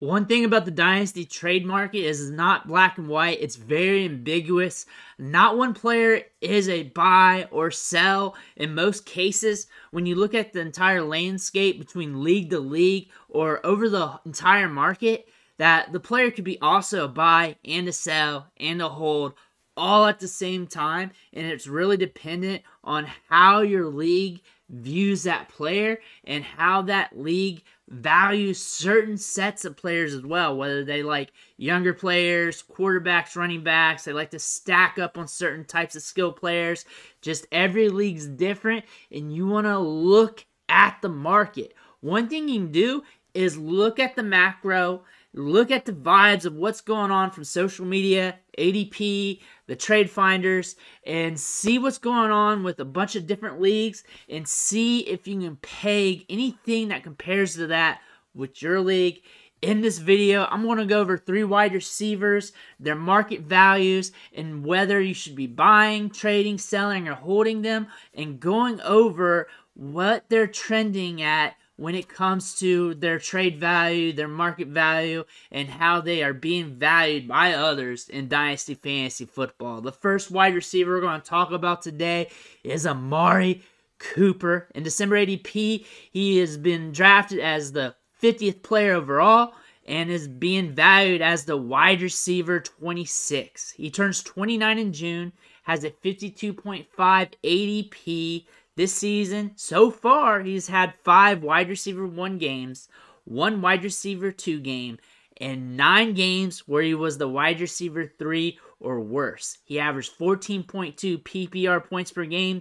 One thing about the Dynasty trade market is it's not black and white. It's very ambiguous. Not one player is a buy or sell. In most cases, when you look at the entire landscape between league to league or over the entire market, that the player could be also a buy and a sell and a hold all at the same time. And it's really dependent on how your league views that player and how that league values certain sets of players as well, whether they like younger players, quarterbacks, running backs. They like to stack up on certain types of skill players. Just every league's different, and you want to look at the market. One thing you can do is look at the macro, look at the vibes of what's going on from social media, ADP, the trade finders, and see what's going on with a bunch of different leagues and see if you can peg anything that compares to that with your league. In this video, I'm going to go over 3 wide receivers, their market values, and whether you should be buying, trading, selling, or holding them, and going over what they're trending at when it comes to their trade value, their market value, and how they are being valued by others in Dynasty Fantasy Football. The first wide receiver we're going to talk about today is Amari Cooper. In December ADP, he has been drafted as the 50th player overall and is being valued as the wide receiver 26. He turns 29 in June, has a 52.5 ADP. This season, so far, he's had 5 wide receiver 1 games, 1 wide receiver 2 game, and 9 games where he was the wide receiver 3 or worse. He averaged 14.2 PPR points per game,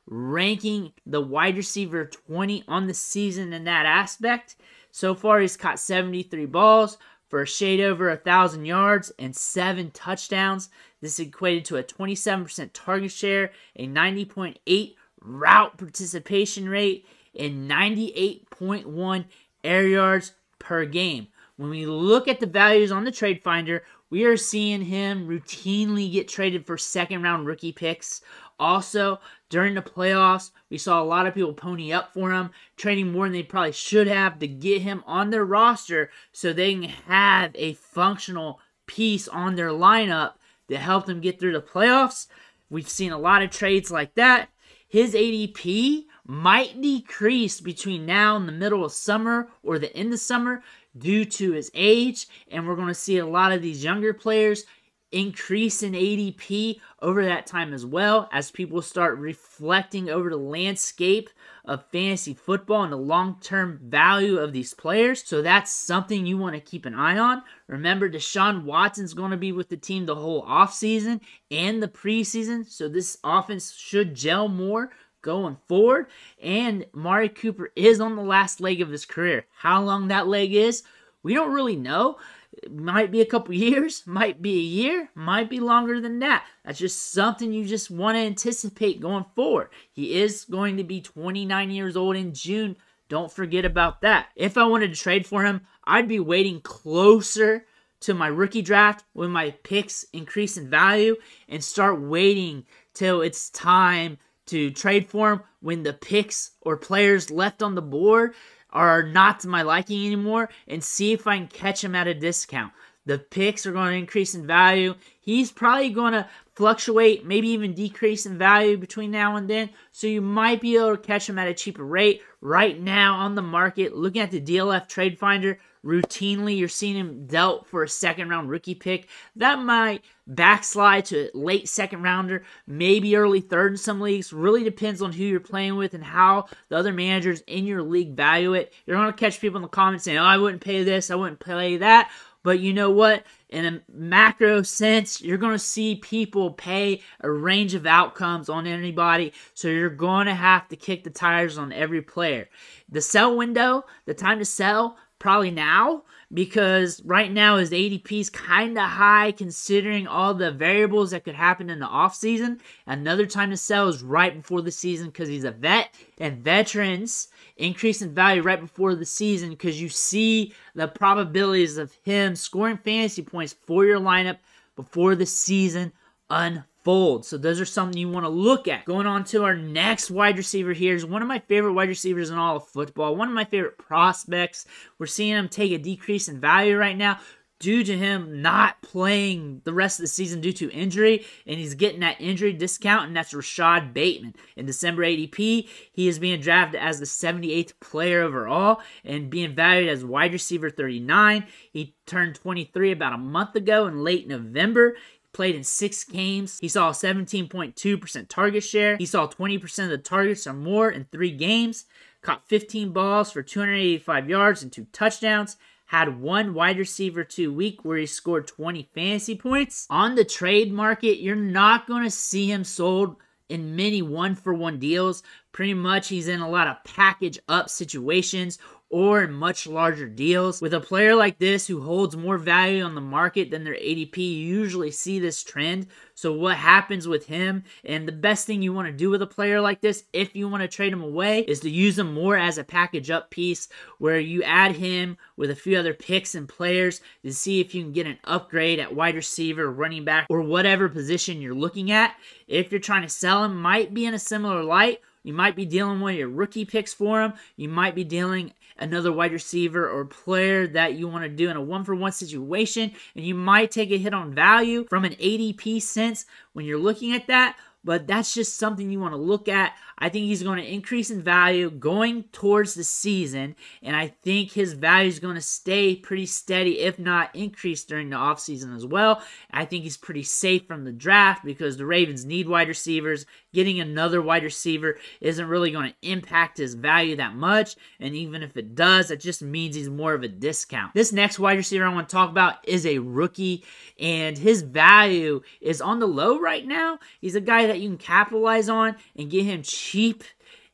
ranking the wide receiver 20 on the season in that aspect. So far, he's caught 73 balls for a shade over 1,000 yards and 7 touchdowns. This equated to a 27% target share, a 90.8 route participation rate, and 98.1 air yards per game. When we look at the values on the trade finder, we are seeing him routinely get traded for second-round rookie picks. Also, during the playoffs, we saw a lot of people pony up for him, trading more than they probably should have to get him on their roster so they can have a functional piece on their lineup to help them get through the playoffs. We've seen a lot of trades like that. His ADP might decrease between now and the middle of summer or the end of summer due to his age, and we're going to see a lot of these younger players increase in ADP over that time as well as people start reflecting over the landscape of fantasy football and the long-term value of these players. So that's something you want to keep an eye on. Remember, Deshaun Watson's going to be with the team the whole offseason and the preseason, so this offense should gel more going forward. And Amari Cooper is on the last leg of his career. How long that leg is, we don't really know. It might be a couple years, might be a year, might be longer than that. That's just something you just want to anticipate going forward. He is going to be 29 years old in June. Don't forget about that. If I wanted to trade for him, I'd be waiting closer to my rookie draft when my picks increase in value and start waiting till it's time to trade for him when the picks or players left on the board are not to my liking anymore, and see if I can catch him at a discount. The picks are going to increase in value. He's probably going to fluctuate, maybe even decrease in value between now and then, so you might be able to catch him at a cheaper rate. Right now on the market, looking at the DLF Trade Finder, routinely you're seeing him dealt for a second-round rookie pick. That might backslide to a late second-rounder, maybe early third in some leagues. Really depends on who you're playing with and how the other managers in your league value it. You're going to catch people in the comments saying, oh, I wouldn't pay this, I wouldn't pay that. But you know what? In a macro sense, you're going to see people pay a range of outcomes on anybody, so you're going to have to kick the tires on every player. The sell window, the time to sell, probably now, because right now his ADP is kind of high considering all the variables that could happen in the offseason. Another time to sell is right before the season because he's a vet, and veterans increase in value right before the season because you see the probabilities of him scoring fantasy points for your lineup before the season unfolds. fold. So those are something you want to look at. Going on to our next wide receiver here is one of my favorite wide receivers in all of football. One of my favorite prospects. We're seeing him take a decrease in value right now due to him not playing the rest of the season due to injury, and he's getting that injury discount, and that's Rashard Bateman. In December ADP, he is being drafted as the 78th player overall and being valued as wide receiver 39. He turned 23 about a month ago in late November. Played in 6 games. He saw a 17.2% target share. He saw 20% of the targets or more in 3 games. Caught 15 balls for 285 yards and 2 touchdowns. Had 1 wide receiver 2 week where he scored 20 fantasy points. On the trade market, you're not going to see him sold in many 1-for-1 deals. Pretty much he's in a lot of package up situations or in much larger deals. With a player like this who holds more value on the market than their ADP, you usually see this trend. So what happens with him, and the best thing you want to do with a player like this, if you want to trade him away, is to use him more as a package up piece where you add him with a few other picks and players to see if you can get an upgrade at wide receiver, running back, or whatever position you're looking at. If you're trying to sell him, might be in a similar light. You might be dealing one of your rookie picks for him. You might be dealing another wide receiver or player that you want to do in a 1-for-1 situation, and you might take a hit on value from an ADP sense when you're looking at that, but that's just something you want to look at. I think he's going to increase in value going towards the season, and I think his value is going to stay pretty steady, if not increase during the offseason as well. I think he's pretty safe from the draft because the Ravens need wide receivers. Getting another wide receiver isn't really going to impact his value that much, and even if it does, it just means he's more of a discount. This next wide receiver I want to talk about is a rookie, and his value is on the low right now. He's a guy that you can capitalize on and get him cheap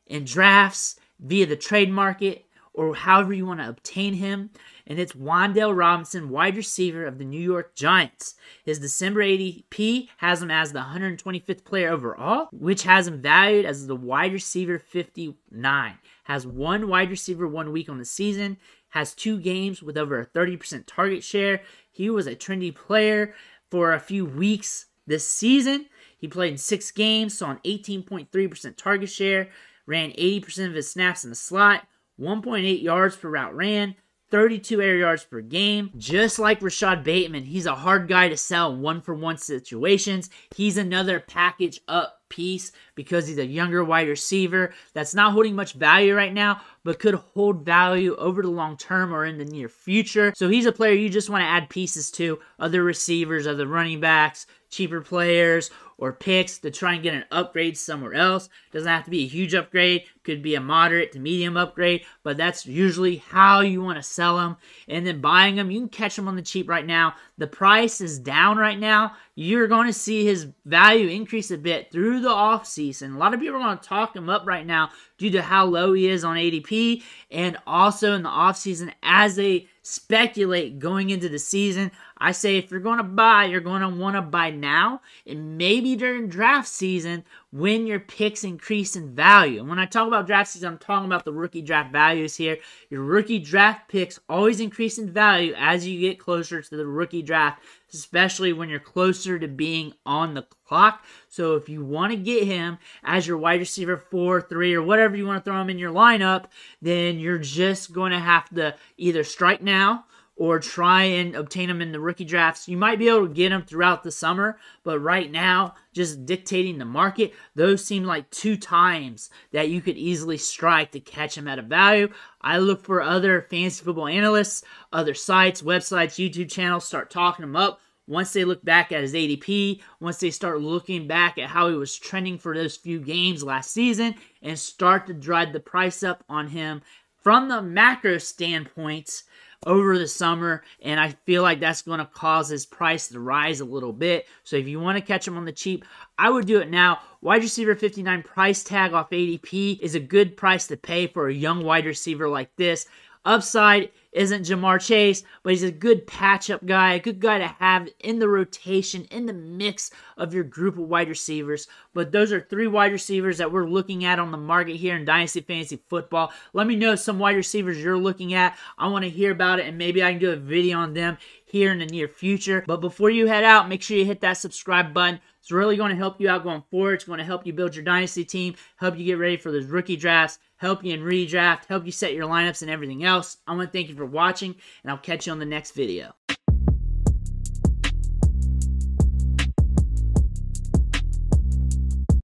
in drafts via the trade market or however you want to obtain him. And it's Wandel Robinson, wide receiver of the New York Giants. His December ADP has him as the 125th player overall, which has him valued as the wide receiver 59. Has 1 wide receiver 1 week on the season. Has 2 games with over a 30% target share. He was a trendy player for a few weeks this season. He played in 6 games, saw an 18.3% target share, ran 80% of his snaps in the slot, 1.8 yards per route ran, 32 air yards per game. Just like Rashard Bateman, he's a hard guy to sell in 1-for-1 situations. He's another package up piece because he's a younger wide receiver that's not holding much value right now, but could hold value over the long term or in the near future. So he's a player you just want to add pieces to, other receivers, other running backs, cheaper players, or picks to try and get an upgrade somewhere else. Doesn't have to be a huge upgrade. Could be a moderate to medium upgrade, but that's usually how you want to sell them. And then buying them, you can catch them on the cheap right now. The price is down right now. You're going to see his value increase a bit through the offseason. A lot of people are going to talk him up right now due to how low he is on ADP and also in the offseason as they speculate going into the season. I say if you're going to buy, you're going to want to buy now and maybe during draft season when your picks increase in value. And when I talk about draft season, I'm talking about the rookie draft values here. Your rookie draft picks always increase in value as you get closer to the rookie draft, especially when you're closer to being on the clock. So if you want to get him as your wide receiver 4, 3, or whatever you want to throw him in your lineup, then you're just going to have to either strike now or try and obtain them in the rookie drafts. You might be able to get them throughout the summer, but right now, just dictating the market, those seem like 2 times that you could easily strike to catch them at a value. I look for other fantasy football analysts, other sites, websites, YouTube channels, start talking them up. Once they look back at his ADP, once they start looking back at how he was trending for those few games last season, and start to drive the price up on him from the macro standpoints over the summer, and I feel like that's going to cause his price to rise a little bit. So if you want to catch him on the cheap, I would do it now. Wide receiver 59 price tag off ADP is a good price to pay for a young wide receiver like this. Upside isn't Jamar Chase, but he's a good patch-up guy, a good guy to have in the rotation, in the mix of your group of wide receivers. But those are 3 wide receivers that we're looking at on the market here in Dynasty Fantasy Football. Let me know some wide receivers you're looking at. I want to hear about it, and maybe I can do a video on them here in the near future. But before you head out, make sure you hit that subscribe button. It's really going to help you out going forward. It's going to help you build your Dynasty team, help you get ready for those rookie drafts, help you in redraft, help you set your lineups and everything else. I want to thank you for watching, and I'll catch you on the next video.